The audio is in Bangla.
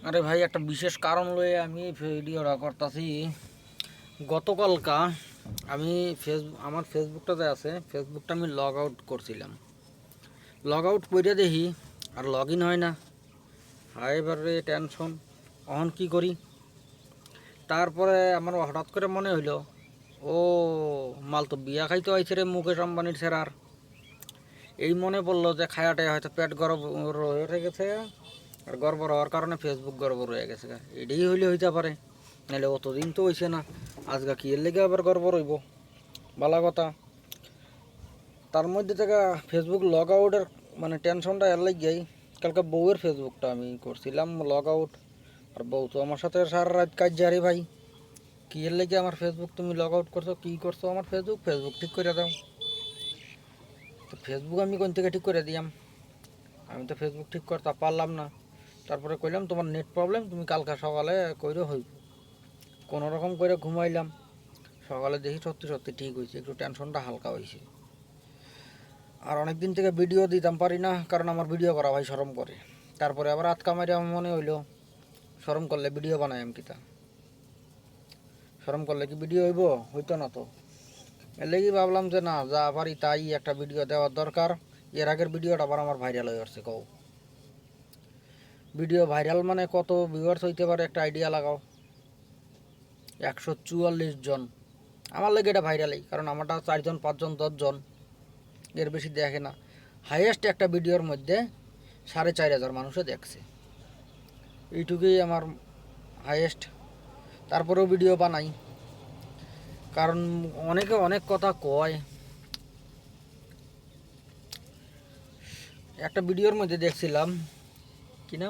আরে ভাই, একটা বিশেষ কারণ লয়ে আমি ভিডিওটা করতেছি। গতকালকা আমি আমার ফেসবুকটাতে আছে, ফেসবুকটা আমি লগ আউট করছিলাম। লগ আউট করে দেখি আর লগ ইন হয় না। হাই এবারে টেনশন, অহন কি করি। তারপরে আমার হঠাৎ করে মনে হইলো, ও মাল তো বিয়া খাইতে আইছে রে মুকেশ আম্বানির ছেড়ার। এই মনে পড়লো যে খায়াটায় হয়তো পেট গরম হয়ে গেছে, আর গড়বড় হওয়ার কারণে ফেসবুক গড়বড় হয়ে গেছে। এটাই হইলে হইতে পারে, নাহলে অতদিন তো হইছে না। আজকে কি এর লেগে আবার গড়বড় হইব? ভালো কথা। তার মধ্যে থেকে ফেসবুক লগ আউটের মানে টেনশনটা এর লাগেই, কালকে বউয়ের ফেসবুকটা আমি করছিলাম লগ আউট। আর বউ তো আমার সাথে সারা রাত কাজ জারি ভাই। কি এর লেগে আমার ফেসবুক তুমি লগ আউট করছো, কী করছো আমার ফেসবুক? ফেসবুক ঠিক করে দাও। তো ফেসবুক আমি কোন থেকে ঠিক করে দিয়াম? আমি তো ফেসবুক ঠিক করতে পারলাম না। তারপরে কইলাম তোমার নেট প্রবলেম, তুমি কালকে সকালে কইরে হইব। কোনো রকম করে ঘুমাইলাম, সকালে দেখি সত্যি সত্যি ঠিক হয়েছে, একটু টেনশনটা হালকা হয়েছে। আর অনেক দিন থেকে ভিডিও দিতাম পারি না, কারণ আমার ভিডিও করা ভাই শরম করে। তারপরে আবার আতকা মারি আমার মনে হইলো, শরম করলে ভিডিও বানাই আমি কিতা? শরম করলে কি ভিডিও হইব? হইতো না তো। এর লেগে ভাবলাম যে না, যা পারি তাই একটা ভিডিও দেওয়ার দরকার। এর আগের ভিডিওটা আবার আমার ভাইরাল হয়ে আসছে। কও ভিডিও ভাইরাল মানে কত ভিউয়ার্স হইতে পারে একটা আইডিয়া লাগাও। 144 জন। আমার লাগে এটা ভাইরালই, কারণ আমারটা 4 জন 5 জন 10 জন, এর বেশি দেখে না। হাইয়েস্ট একটা ভিডিওর মধ্যে 4,500 মানুষে দেখছে, এইটুকুই আমার হাইয়েস্ট। তারপরেও ভিডিও বানাই, কারণ অনেকে অনেক কথা কয়। একটা ভিডিওর মধ্যে দেখছিলাম